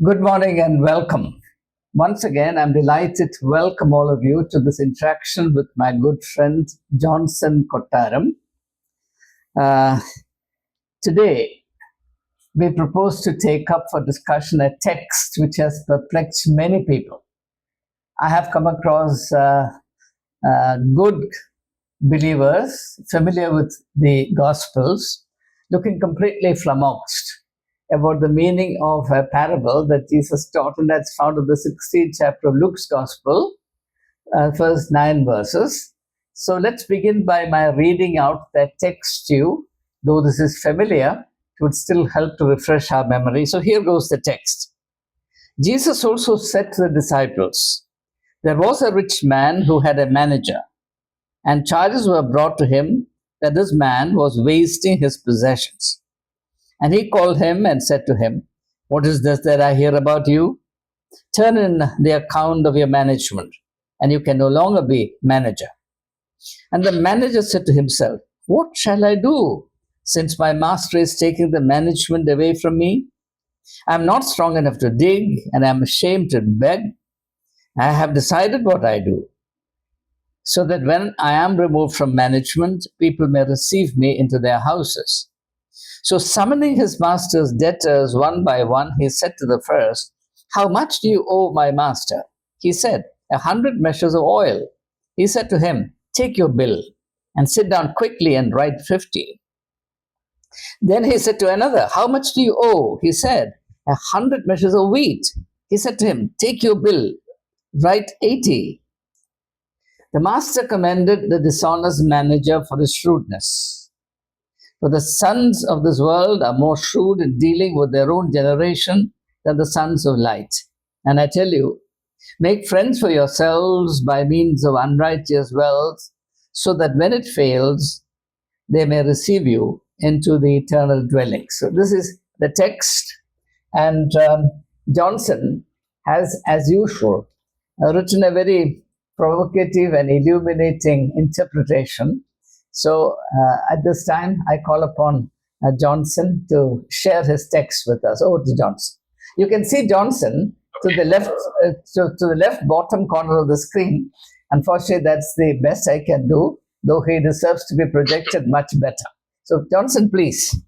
Good morning and welcome. Once again, I'm delighted to welcome all of you to this interaction with my good friend Johnson Kottaram. Uh, Today, we propose to take up for discussion a text which has perplexed many people. I have come across good believers familiar with the Gospels looking completely flummoxed about the meaning of a parable that Jesus taught, and that's found in the 16th chapter of Luke's Gospel, first 9 verses. So let's begin by my reading out that text to you. Though this is familiar, it would still help to refresh our memory. So here goes the text. Jesus also said to the disciples, "There was a rich man who had a manager, and charges were brought to him that this man was wasting his possessions. And he called him and said to him, 'What is this that I hear about you? Turn in the account of your management, and you can no longer be manager.' And the manager said to himself, 'What shall I do, since my master is taking the management away from me? I am not strong enough to dig, and I am ashamed to beg. I have decided what I do, so that when I am removed from management, people may receive me into their houses.' So summoning his master's debtors one by one, he said to the first, 'How much do you owe my master?' He said, 100 measures of oil.' He said to him, 'Take your bill and sit down quickly and write 50. Then he said to another, 'How much do you owe?' He said, 100 measures of wheat.' He said to him, 'Take your bill, write 80. The master commended the dishonest manager for his shrewdness. For the sons of this world are more shrewd in dealing with their own generation than the sons of light. And I tell you, make friends for yourselves by means of unrighteous wealth, so that when it fails, they may receive you into the eternal dwelling.'" So this is the text. And Johnson has, as usual, written a very provocative and illuminating interpretation. So at this time, I call upon Johnson to share his text with us. Over to Johnson. You can see Johnson to the left, to the left bottom corner of the screen. Unfortunately, that's the best I can do, though he deserves to be projected much better. So Johnson, please.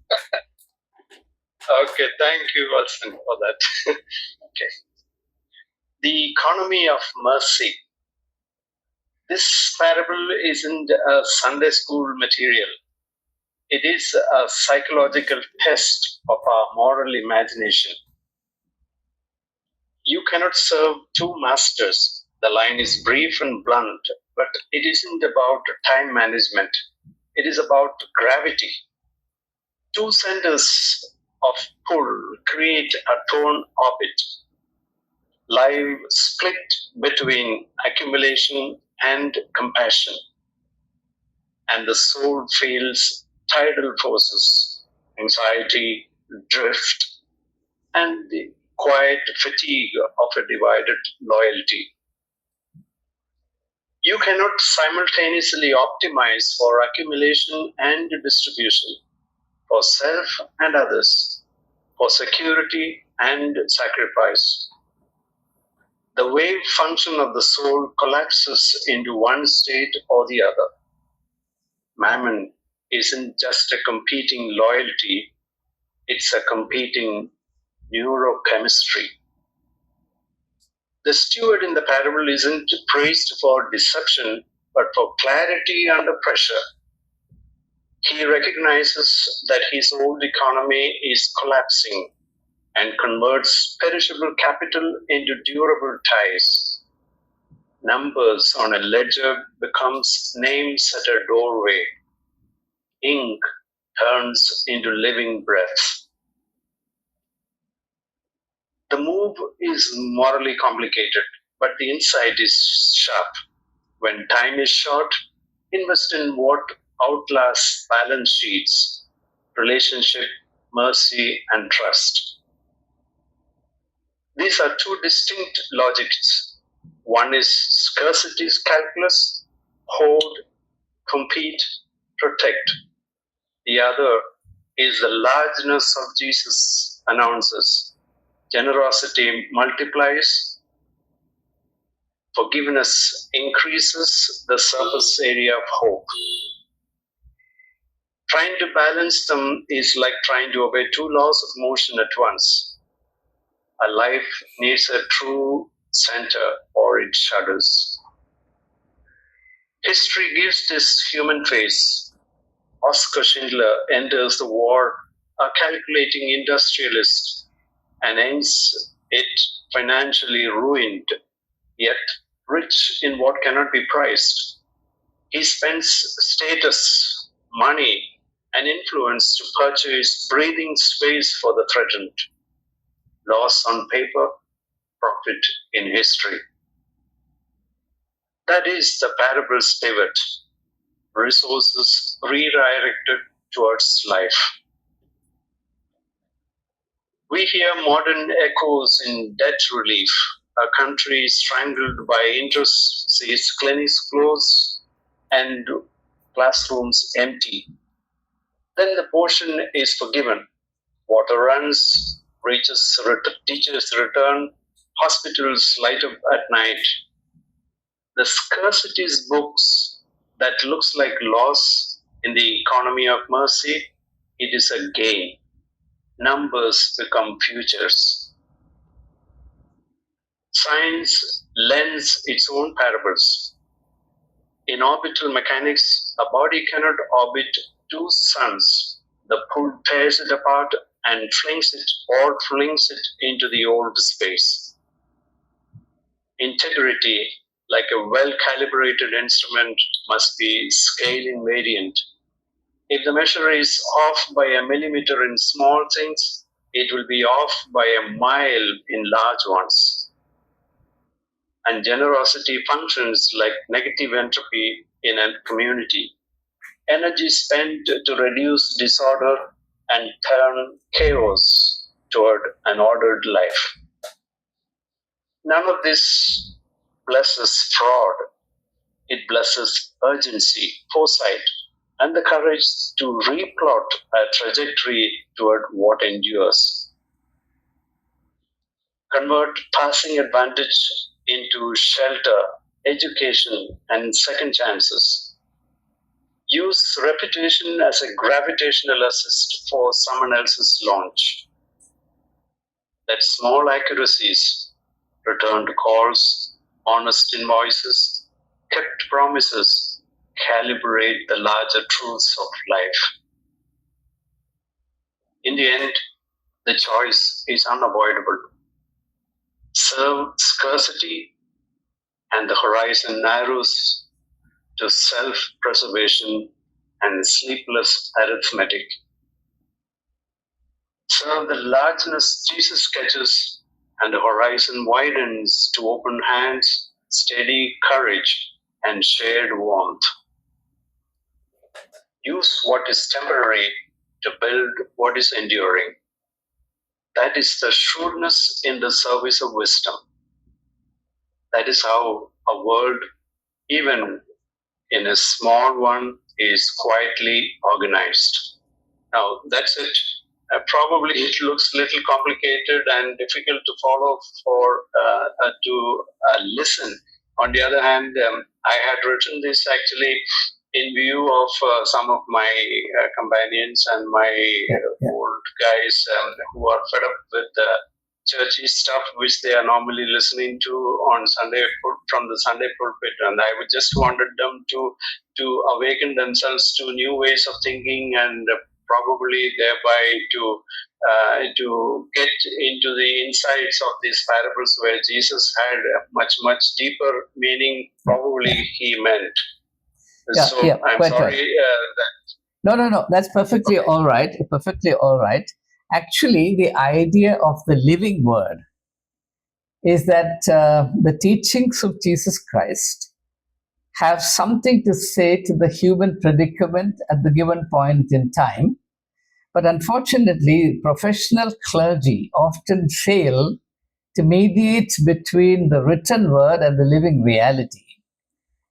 Okay, thank you, Watson, for that. Okay. The economy of mercy. This parable isn't a Sunday school material. It is a psychological test of our moral imagination. You cannot serve two masters. The line is brief and blunt, but it isn't about time management. It is about gravity. Two centers of pull create a torn orbit. Life split between accumulation and compassion, and the soul feels tidal forces, anxiety, drift, and the quiet fatigue of a divided loyalty. You cannot simultaneously optimize for accumulation and distribution, for self and others, for security and sacrifice. The wave function of the soul collapses into one state or the other. Mammon isn't just a competing loyalty, it's a competing neurochemistry. The steward in the parable isn't praised for deception, but for clarity under pressure. He recognizes that his old economy is collapsing and converts perishable capital into durable ties. Numbers on a ledger becomes names at a doorway. Ink turns into living breath. The move is morally complicated, but the insight is sharp. When time is short, invest in what outlasts balance sheets: relationship, mercy, and trust. These are two distinct logics. One is scarcity calculus: hold, compete, protect. The other is the largeness of Jesus announces: Generosity multiplies, forgiveness increases the surface area of hope. Trying to balance them is like trying to obey two laws of motion at once. A life needs a true center or it shudders. History gives this human face. Oskar Schindler enters the war a calculating industrialist and ends it financially ruined, yet rich in what cannot be priced. He spends status, money, and influence to purchase breathing space for the threatened. Loss on paper, profit in history. That is the parable's pivot. Resources redirected towards life. We hear modern echoes in debt relief, a country strangled by interest sees clinics closed and classrooms empty. Then the portion is forgiven. Water runs, teachers return, hospitals light up at night. The scarcity's books that looks like loss in the economy of mercy, it is a gain. Numbers become futures. Science lends its own parables. In orbital mechanics, a body cannot orbit two suns. The pull tears it apart and flings it into the old space. Integrity, like a well-calibrated instrument, must be scale invariant. If the measure is off by a millimeter in small things, it will be off by a mile in large ones. And generosity functions like negative entropy in a community. Energy spent to reduce disorder and turn chaos toward an ordered life. None of this blesses fraud. It blesses urgency, foresight, and the courage to replot a trajectory toward what endures. Convert passing advantage into shelter, education, and second chances. Use reputation as a gravitational assist for someone else's launch. That small accuracies, returned calls, honest invoices, kept promises, calibrate the larger truths of life. In the end, the choice is unavoidable. Serve scarcity, and the horizon narrows to self-preservation and sleepless arithmetic. Serve the largeness Jesus sketches, and the horizon widens to open hands, steady courage, and shared warmth. Use what is temporary to build what is enduring. That is the shrewdness in the service of wisdom. That is how a world, even in a small one, is quietly organized. Now, that's it. Probably it looks a little complicated and difficult to follow for to listen. On the other hand, I had written this actually in view of some of my companions and my old guys who are fed up with the churchy stuff which they are normally listening to on Sunday from the Sunday pulpit, and I would just wanted them to awaken themselves to new ways of thinking and probably thereby to get into the insights of these parables where Jesus had a much deeper meaning probably he meant. I'm sorry that. No. That's perfectly all right. Perfectly all right. Actually, the idea of the living word is that the teachings of Jesus Christ have something to say to the human predicament at the given point in time. But unfortunately, professional clergy often fail to mediate between the written word and the living reality.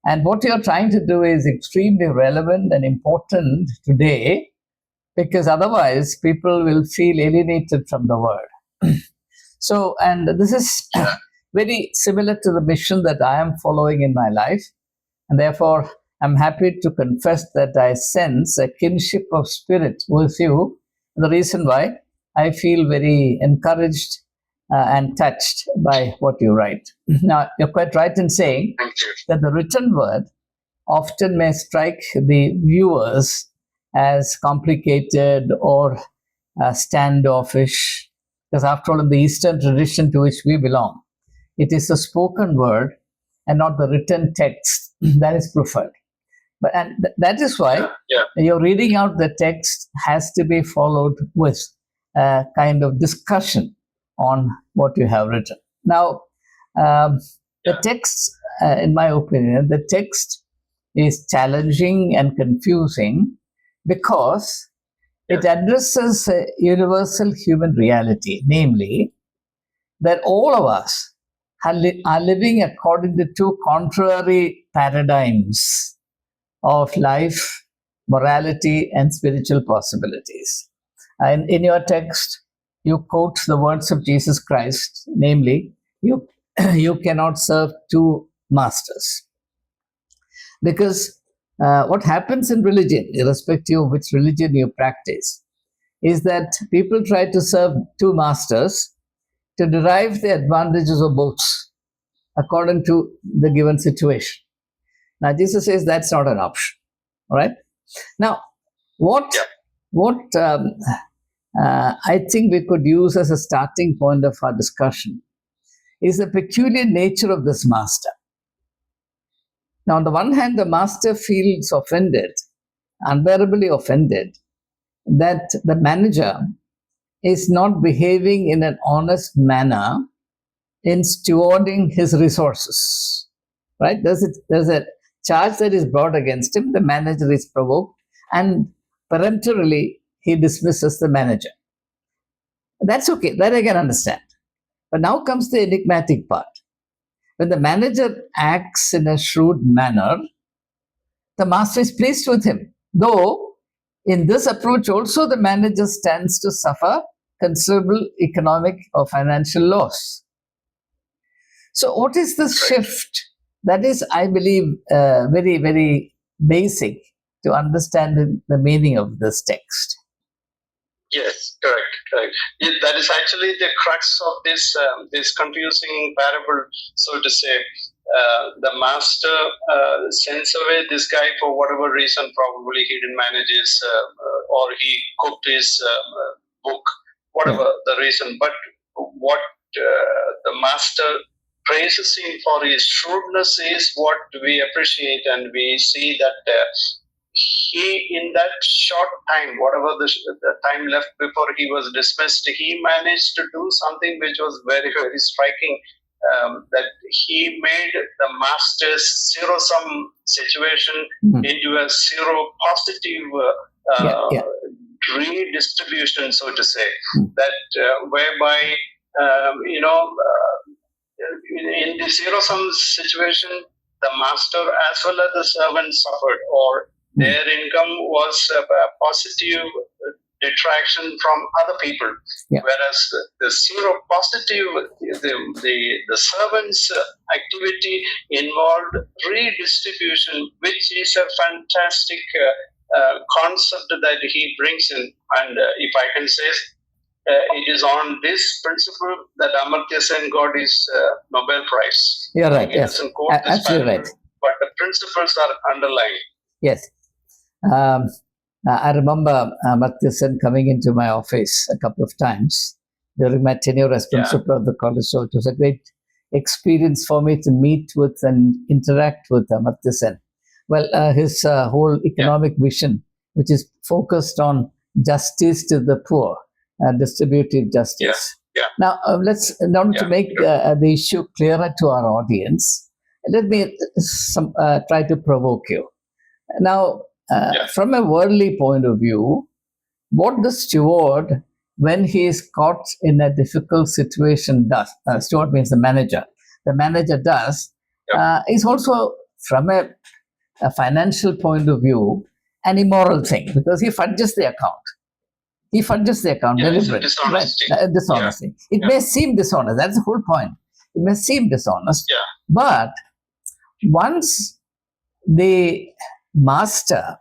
And what you're trying to do is extremely relevant and important today, because otherwise people will feel alienated from the word. So, and this is very similar to the mission that I am following in my life. And therefore, I'm happy to confess that I sense a kinship of spirit with you. The reason why I feel very encouraged and touched by what you write. Now, you're quite right in saying Thank you. that the written word often may strike the viewers as complicated or standoffish, because after all, in the Eastern tradition to which we belong, it is the spoken word and not the written text that is preferred. But that is why your reading out the text has to be followed with a kind of discussion on what you have written. Now, the text, in my opinion, the text is challenging and confusing because it addresses a universal human reality, namely that all of us are living according to two contrary paradigms of life, morality, and spiritual possibilities. And in your text, you quote the words of Jesus Christ, namely, you cannot serve two masters. Because what happens in religion, irrespective of which religion you practice, is that people try to serve two masters to derive the advantages of both according to the given situation. Now, Jesus says that's not an option. All right. Now, what I think we could use as a starting point of our discussion is the peculiar nature of this master. Now, on the one hand, the master feels offended, unbearably offended, that the manager is not behaving in an honest manner in stewarding his resources. Right? There's a charge that is brought against him. The manager is provoked, and peremptorily he dismisses the manager. That's okay. That I can understand. But now comes the enigmatic part. When the manager acts in a shrewd manner, the master is pleased with him. Though, in this approach also, the manager stands to suffer considerable economic or financial loss. So, what is this shift? That is, I believe, very, very basic to understand the meaning of this text. Yes, correct. That is actually the crux of this confusing parable, so to say. The master sends away this guy for whatever reason. Probably he didn't manage his, or he cooked his book, whatever the reason. But what the master praises him for his shrewdness is what we appreciate, and we see that he, in that short time, whatever the time left before he was dismissed, he managed to do something which was very, very striking. That he made the master's zero-sum situation into a zero-positive redistribution, so to say. That whereby, in the zero-sum situation, the master as well as the servant suffered, or their income was a positive detraction from other people, whereas the zero positive, the servant's activity involved redistribution, which is a fantastic concept that he brings in. And if I can say, it is on this principle that Amartya Sen got his Nobel Prize. You're right. He Yes, doesn't quote this absolutely parable, right. but the principles are underlying. Yes. I remember Amartya Sen coming into my office a couple of times during my tenure as principal of the college. So it was a great experience for me to meet with and interact with Amartya Sen. Well, his whole economic vision, which is focused on justice to the poor, distributive justice. Now, to make the issue clearer to our audience, let me try to provoke you. Now, from a worldly point of view, what the steward, when he is caught in a difficult situation, does, steward means the manager does, is also, from a financial point of view, an immoral thing, because he fudges the account. He fudges the account deliberately. Dishonesty. Right? Dishonesty. It may seem dishonest. That's the whole point. It may seem dishonest. But once the master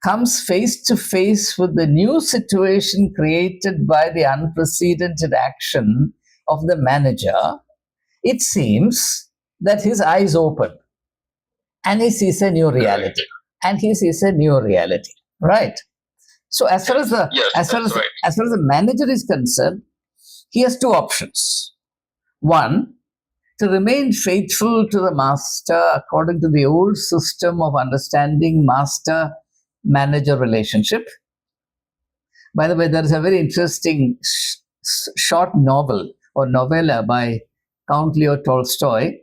comes face to face with the new situation created by the unprecedented action of the manager, it seems that his eyes open and he sees a new reality. And he sees a new reality, right? So as far as the manager is concerned, he has two options. One, to remain faithful to the master according to the old system of understanding master-manager relationship. By the way, there is a very interesting short novel or novella by Count Leo Tolstoy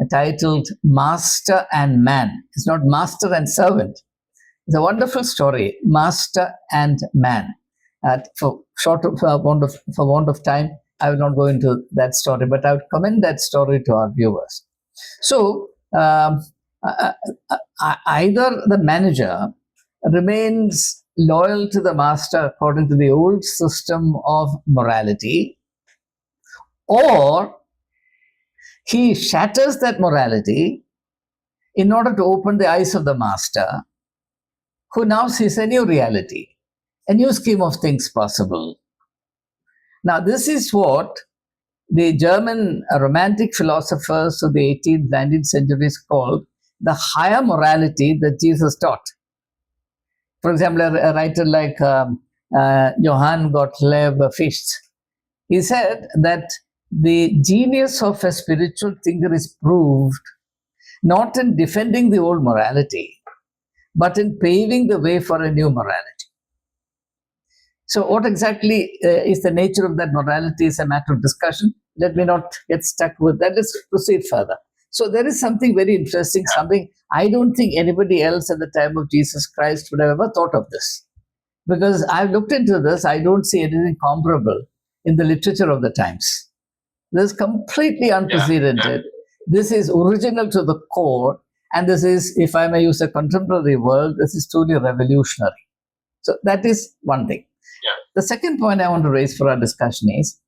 titled Master and Man. It's not master and servant. It's a wonderful story, Master and Man. For want of time, I will not go into that story, but I would commend that story to our viewers. So, either the manager remains loyal to the master according to the old system of morality, or he shatters that morality in order to open the eyes of the master, who now sees a new reality, a new scheme of things possible. Now, this is what the German romantic philosophers of the 18th, 19th centuries called the higher morality that Jesus taught. For example, a writer like Johann Gottlieb Fichte, he said that the genius of a spiritual thinker is proved not in defending the old morality, but in paving the way for a new morality. So what exactly is the nature of that morality is a matter of discussion. Let me not get stuck with that. Let's proceed further. So there is something very interesting, something I don't think anybody else at the time of Jesus Christ would have ever thought of this. Because I've looked into this, I don't see anything comparable in the literature of the times. This is completely unprecedented. This is original to the core. And this is, if I may use a contemporary word, this is truly revolutionary. So that is one thing. The second point I want to raise for our discussion is,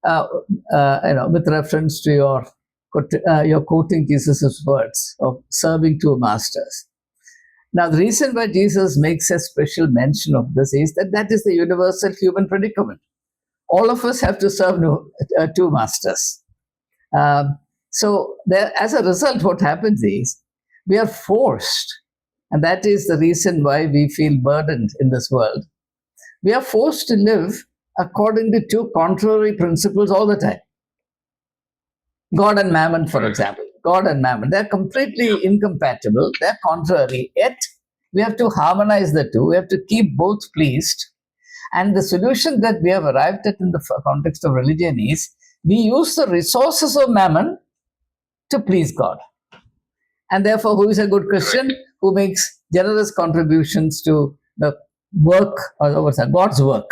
with reference to your quoting Jesus' words of serving two masters. Now, the reason why Jesus makes a special mention of this is that is the universal human predicament. All of us have to serve two masters. So as a result, what happens is we are forced, and that is the reason why we feel burdened in this world. We are forced to live according to two contrary principles all the time. God and mammon, for example. God and mammon, they're completely incompatible. They're contrary. Yet, we have to harmonize the two. We have to keep both pleased. And the solution that we have arrived at in the context of religion is we use the resources of mammon to please God. And therefore, who is a good Christian? Who makes generous contributions to the work, or God's work.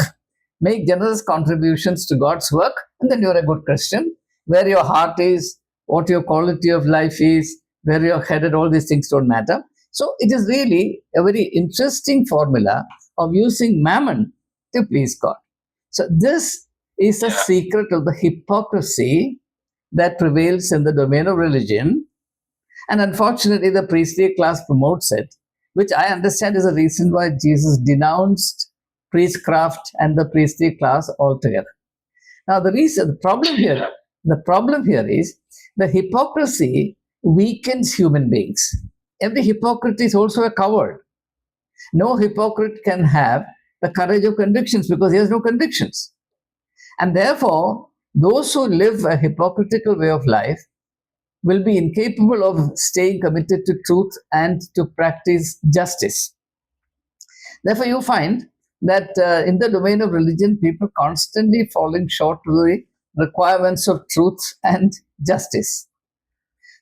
Make generous contributions to God's work, and then you're a good Christian. Where your heart is, what your quality of life is, where you're headed, all these things don't matter. So it is really a very interesting formula of using mammon to please God. So this is the secret of the hypocrisy that prevails in the domain of religion. And unfortunately, the priestly class promotes it, which I understand is the reason why Jesus denounced priestcraft and the priestly class altogether. Now, the problem here is the hypocrisy weakens human beings. Every hypocrite is also a coward. No hypocrite can have the courage of convictions because he has no convictions. And therefore, those who live a hypocritical way of life will be incapable of staying committed to truth and to practice justice. Therefore, you find that in the domain of religion, people constantly falling short of the requirements of truth and justice.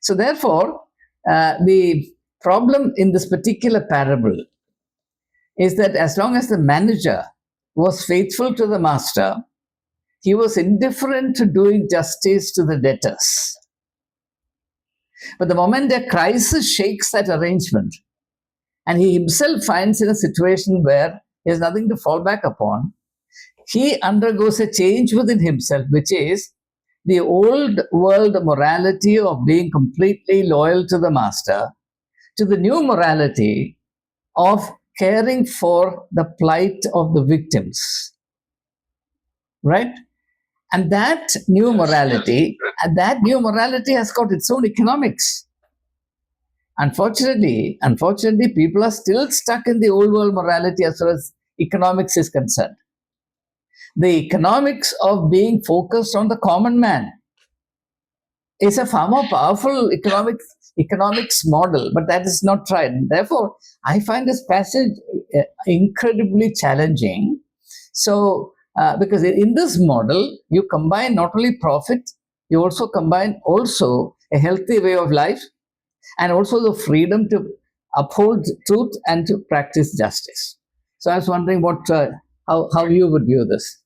So therefore, the problem in this particular parable is that as long as the manager was faithful to the master, he was indifferent to doing justice to the debtors. But the moment a crisis shakes that arrangement, and he himself finds in a situation where He has nothing to fall back upon. He undergoes a change within himself, which is the old world morality of being completely loyal to the master to the new morality of caring for the plight of the victims. Right? And that new morality, has got its own economics. Unfortunately, people are still stuck in the old world morality as far as economics is concerned. The economics of being focused on the common man is a far more powerful economics model, but that is not tried. Therefore, I find this passage incredibly challenging. So, because in this model, you combine not only profit, you also combine a healthy way of life, and also the freedom to uphold truth and to practice justice. So I was wondering how you would view this.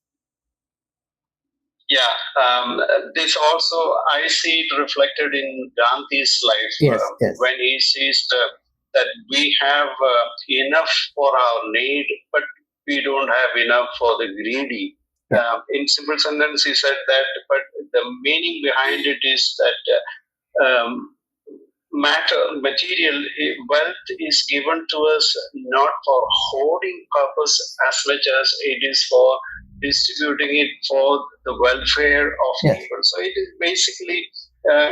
Yeah, this also, I see it reflected in Gandhi's life. Yes. When he sees that we have enough for our need, but we don't have enough for the greedy. Yeah. In simple sentence, he said that, but the meaning behind it is that material wealth is given to us not for hoarding purpose as much as it is for distributing it for the welfare of people. So it is basically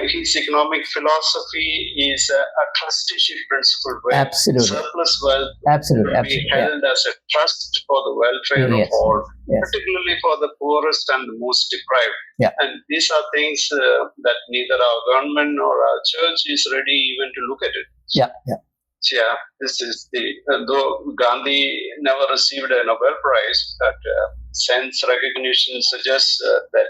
his economic philosophy is a trusteeship principle where surplus wealth will be held as a trust for the welfare of all, particularly for the poorest and the most deprived. And these are things that neither our government nor our church is ready even to look at it. This is though Gandhi never received a Nobel Prize, that sense recognition suggests that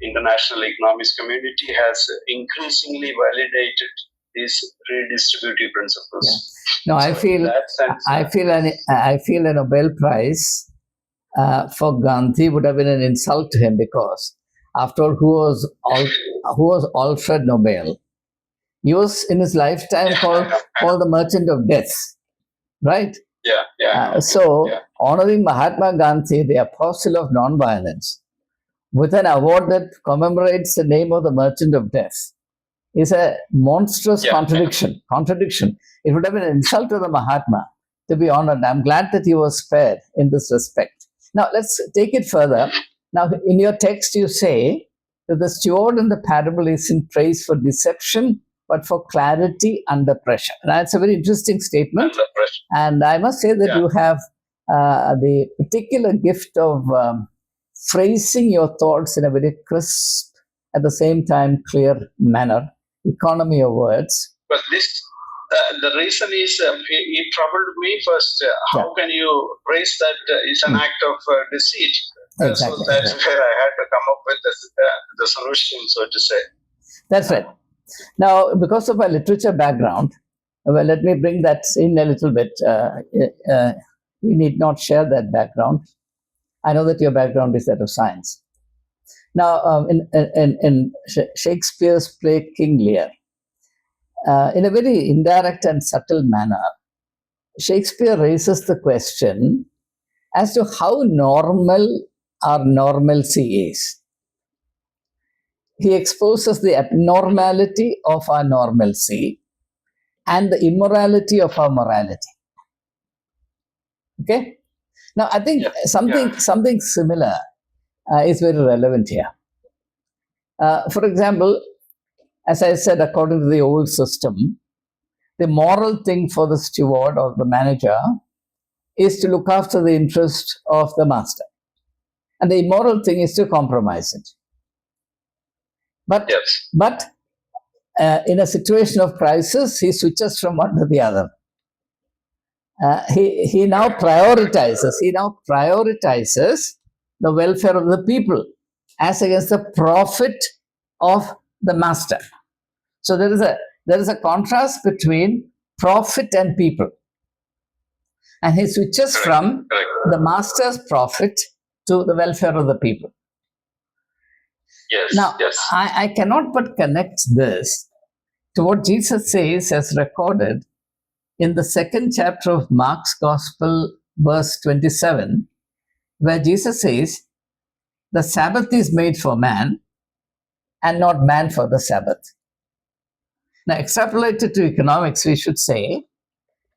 international economics community has increasingly validated these redistributive principles. No, I feel a Nobel Prize for Gandhi would have been an insult to him, because after all, who was Alfred Nobel? He was in his lifetime called the Merchant of Death, right? Honoring Mahatma Gandhi, the apostle of nonviolence, with an award that commemorates the name of the Merchant of Death is a monstrous contradiction. It would have been an insult to the Mahatma to be honored. I'm glad that he was spared in this respect. Now, let's take it further. Now, in your text, you say that the steward in the parable isn't praised for deception, but for clarity under pressure. That's a very interesting statement. And I must say that you have the particular gift of phrasing your thoughts in a very crisp, at the same time clear manner, economy of words. But this, the reason is, it troubled me first. How can you praise that it's an act of deceit? Exactly. So that's where I had to come up with the solution, so to say. That's right. Now, because of my literature background, well, let me bring that in a little bit. We need not share that background. I know that your background is that of science. Now, in Shakespeare's play King Lear, in a very indirect and subtle manner, Shakespeare raises the question as to how normal our normalcy is. He exposes the abnormality of our normalcy and the immorality of our morality. Okay? Now, I think something similar is very relevant here. For example, as I said, according to the old system, the moral thing for the steward or the manager is to look after the interest of the master. And the immoral thing is to compromise it. But in a situation of crisis, he switches from one to the other. He now prioritizes. The welfare of the people as against the profit of the master. So there is a contrast between profit and people, and he switches from the master's profit to the welfare of the people. I cannot but connect this to what Jesus says as recorded in the second chapter of Mark's Gospel verse 27, where Jesus says, the Sabbath is made for man and not man for the Sabbath. Now, extrapolated to economics, we should say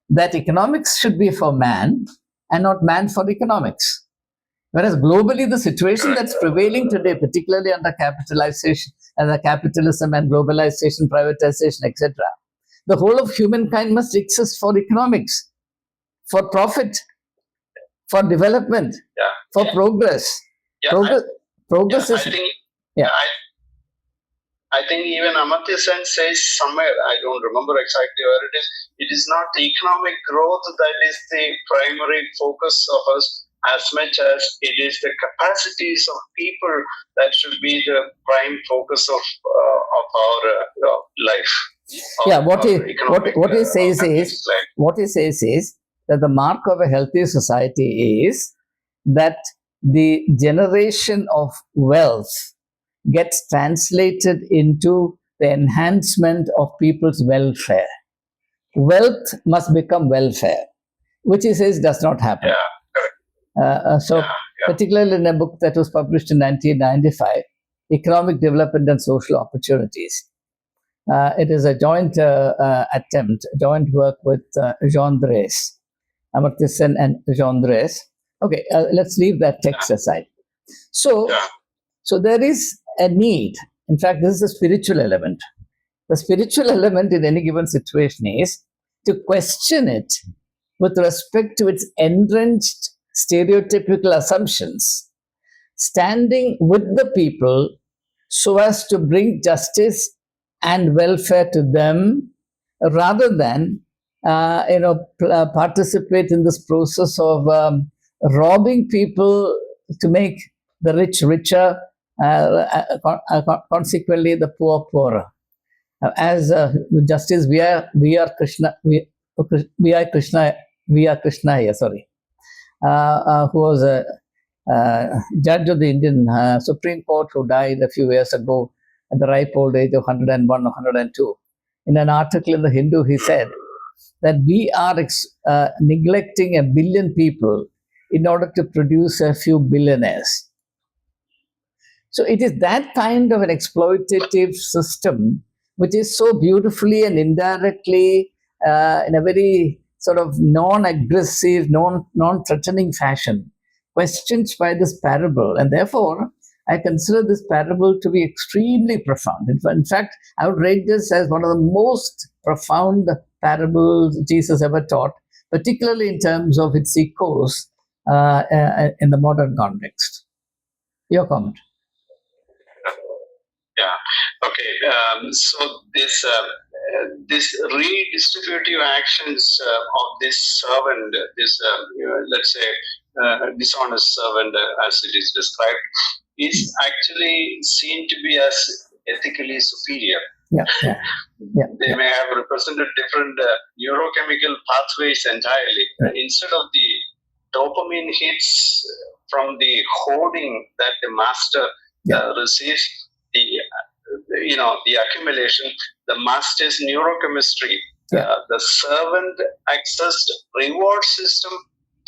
that economics should be for man and not man for economics. Whereas globally, the situation that's prevailing today, particularly under capitalization, under capitalism and globalization, privatization, etc., the whole of humankind must exist for economics, for profit, for development, for progress. Progress is. I think even Amartya Sen says somewhere, I don't remember exactly where it is not the economic growth that is the primary focus of us as much as it is the capacities of people that should be the prime focus of our life. What he says is that the mark of a healthy society is that the generation of wealth gets translated into the enhancement of people's welfare. Wealth must become welfare, which he says does not happen. Particularly in a book that was published in 1995, Economic Development and Social Opportunities. It is a joint joint work with Jean Drèze, Amartya Sen and Jean Drèze. Okay, let's leave that text aside. So there is a need. In fact, this is a spiritual element. The spiritual element in any given situation is to question it with respect to its entrenched stereotypical assumptions, standing with the people so as to bring justice and welfare to them, rather than participate in this process of robbing people to make the rich richer, consequently the poor poorer. As Justice V.R. Krishna here, who was a judge of the Indian Supreme Court, who died a few years ago at the ripe old age of 101 or 102. In an article in the Hindu, he said that we are neglecting 1 billion people in order to produce a few billionaires. So it is that kind of an exploitative system which is so beautifully and indirectly, in a very sort of non-aggressive, non-threatening fashion, questioned by this parable. And therefore, I consider this parable to be extremely profound. In fact, I would rate this as one of the most profound parables Jesus ever taught, particularly in terms of its echoes in the modern context. Your comment. So this redistributive actions of this servant, let's say dishonest servant, as it is described, is actually seen to be as ethically superior. They may have represented different neurochemical pathways entirely. Instead of the dopamine hits from the hoarding that the master receives, the accumulation, the master's neurochemistry, the servant accessed reward system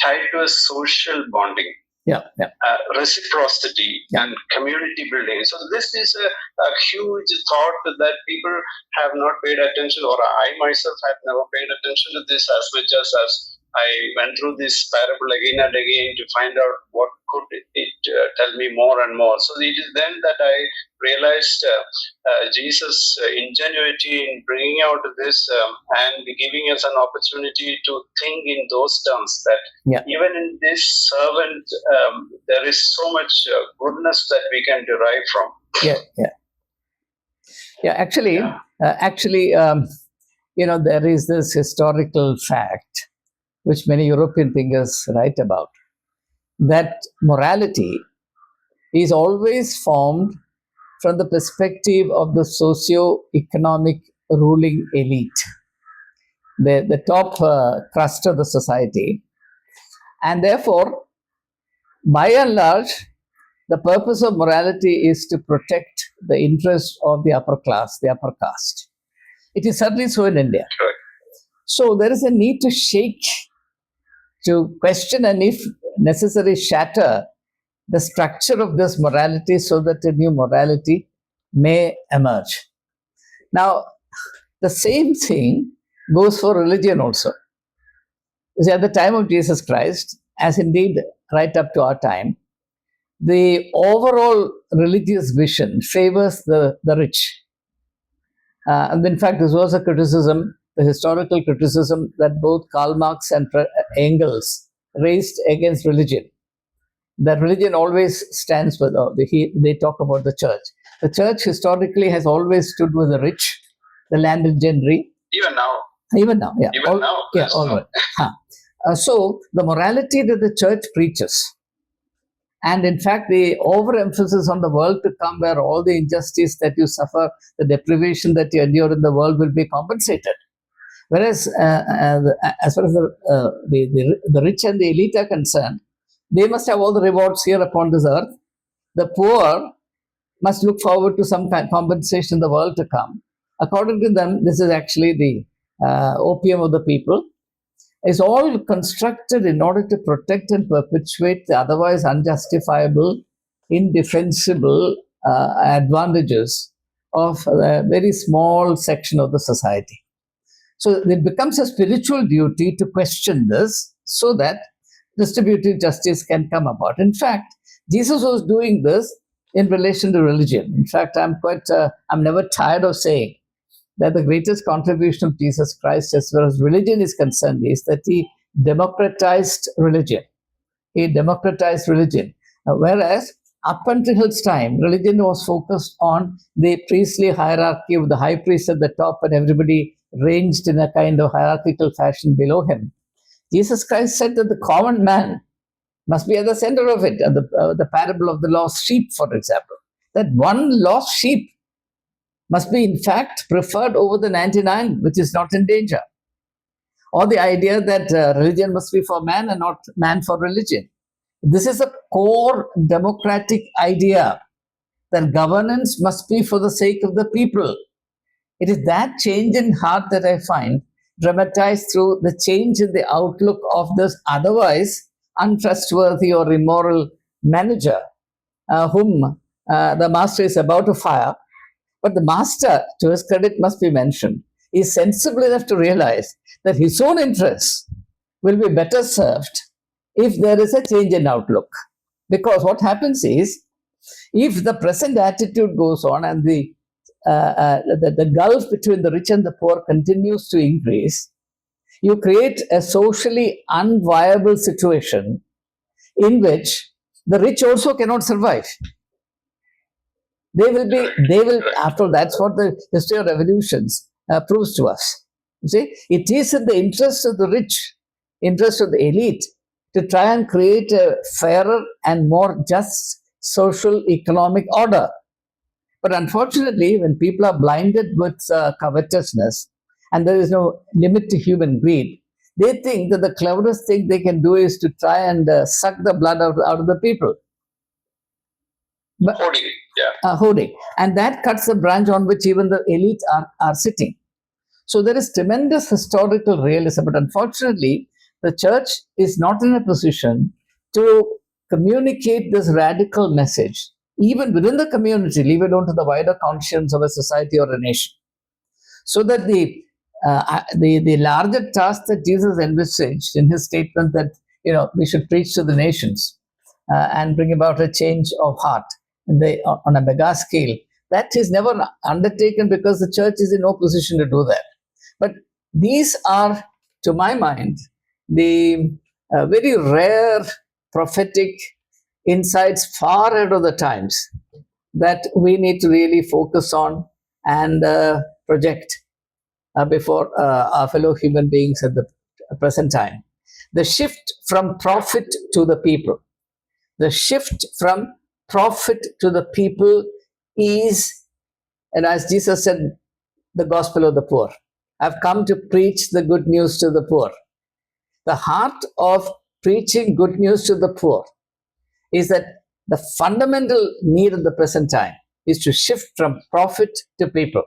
tied to a social bonding, reciprocity and community building. So this is a huge thought that people have not paid attention, or I myself have never paid attention to this as much as I went through this parable again and again to find out what could it tell me more and more. So it is then that I realized Jesus' ingenuity in bringing out this and giving us an opportunity to think in those terms, that even in this servant, there is so much goodness that we can derive from. Actually, there is this historical fact which many European thinkers write about, that morality is always formed from the perspective of the socio-economic ruling elite, the top crust of the society. And therefore, by and large, the purpose of morality is to protect the interests of the upper class, the upper caste. It is certainly so in India. So there is a need to shake to question and, if necessary, shatter the structure of this morality so that a new morality may emerge. Now, the same thing goes for religion also. You see, at the time of Jesus Christ, as indeed right up to our time, the overall religious vision favors the rich. And in fact, this was a criticism, the historical criticism that both Karl Marx and Engels raised against religion. That religion always stands for, they talk about the church. The church historically has always stood with the rich, the landed gentry. Even now. Even now, yeah. Even now. Yeah, all right. So the morality that the church preaches, and in fact the overemphasis on the world to come, where all the injustice that you suffer, the deprivation that you endure in the world will be compensated. Whereas as far as the rich and the elite are concerned, they must have all the rewards here upon this earth. The poor must look forward to some kind of compensation in the world to come. According to them, this is actually the opium of the people. It's all constructed in order to protect and perpetuate the otherwise unjustifiable, indefensible advantages of a very small section of the society. So it becomes a spiritual duty to question this so that distributive justice can come about. In fact, Jesus was doing this in relation to religion. In fact, I'm never tired of saying that the greatest contribution of Jesus Christ as far as religion is concerned is that he democratized religion. He democratized religion. Whereas up until his time, religion was focused on the priestly hierarchy with the high priest at the top and everybody ranged in a kind of hierarchical fashion below him. Jesus Christ said that the common man must be at the center of it. The parable of the lost sheep, for example, that one lost sheep must be in fact preferred over the 99 which is not in danger. Or the idea that religion must be for man and not man for religion. This is a core democratic idea that governance must be for the sake of the people. It is that change in heart that I find dramatized through the change in the outlook of this otherwise untrustworthy or immoral manager whom the master is about to fire. But the master, to his credit must be mentioned, is sensible enough to realize that his own interests will be better served if there is a change in outlook. Because what happens is, if the present attitude goes on and the gulf between the rich and the poor continues to increase, you create a socially unviable situation in which the rich also cannot survive. They will, after all, that's what the history of revolutions proves to us. You see, it is in the interest of the rich, interest of the elite, to try and create a fairer and more just social economic order. But unfortunately, when people are blinded with covetousness and there is no limit to human greed, they think that the cleverest thing they can do is to try and suck the blood out of the people. But, hoarding, yeah. Hoarding. And that cuts the branch on which even the elite are sitting. So there is tremendous historical realism, but unfortunately, the church is not in a position to communicate this radical message, even within the community, leave alone to the wider conscience of a society or a nation. So that the larger task that Jesus envisaged in his statement that we should preach to the nations and bring about a change of heart on a mega scale, that is never undertaken because the church is in no position to do that. But these are, to my mind, the very rare prophetic insights far ahead of the times that we need to really focus on and project before our fellow human beings at the present time. The shift from prophet to the people. The shift from prophet to the people is, and as Jesus said, the gospel of the poor. I've come to preach the good news to the poor. The heart of preaching good news to the poor is that the fundamental need of the present time is to shift from prophet to people.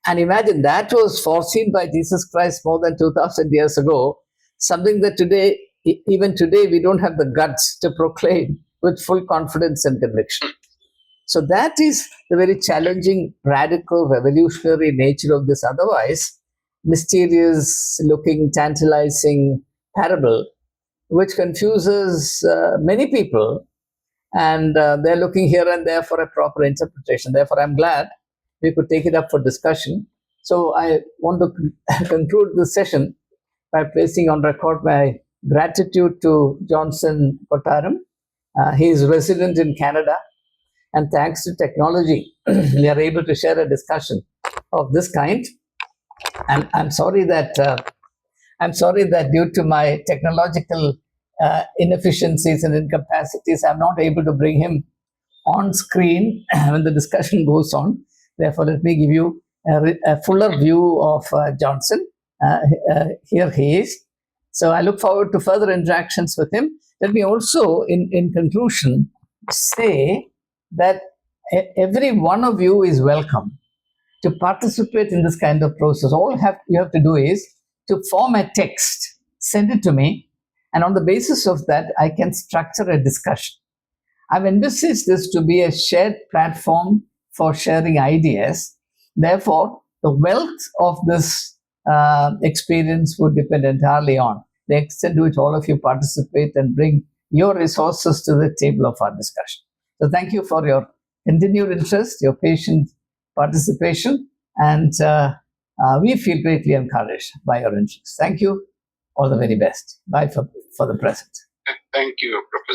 And imagine that was foreseen by Jesus Christ more than 2,000 years ago, something that today, even today, we don't have the guts to proclaim with full confidence and conviction. So that is the very challenging, radical, revolutionary nature of this otherwise mysterious looking, tantalizing parable, which confuses many people, and they're looking here and there for a proper interpretation. Therefore, I'm glad we could take it up for discussion. So I want to conclude this session by placing on record my gratitude to Johnson Kottaram. He is resident in Canada, and thanks to technology, we are able to share a discussion of this kind. And I'm sorry that due to my technological inefficiencies and incapacities, I'm not able to bring him on screen when the discussion goes on. Therefore, let me give you a fuller view of Johnson. Here he is. So I look forward to further interactions with him. Let me also, in conclusion, say that every one of you is welcome to participate in this kind of process. All you have to do is to form a text, send it to me, and on the basis of that, I can structure a discussion. I've envisaged this to be a shared platform for sharing ideas. Therefore, the wealth of this experience would depend entirely on the extent to which all of you participate and bring your resources to the table of our discussion. So thank you for your continued interest, your patient participation, and we feel greatly encouraged by your interest. Thank you. All the very best. Bye for the present. Thank you, Professor.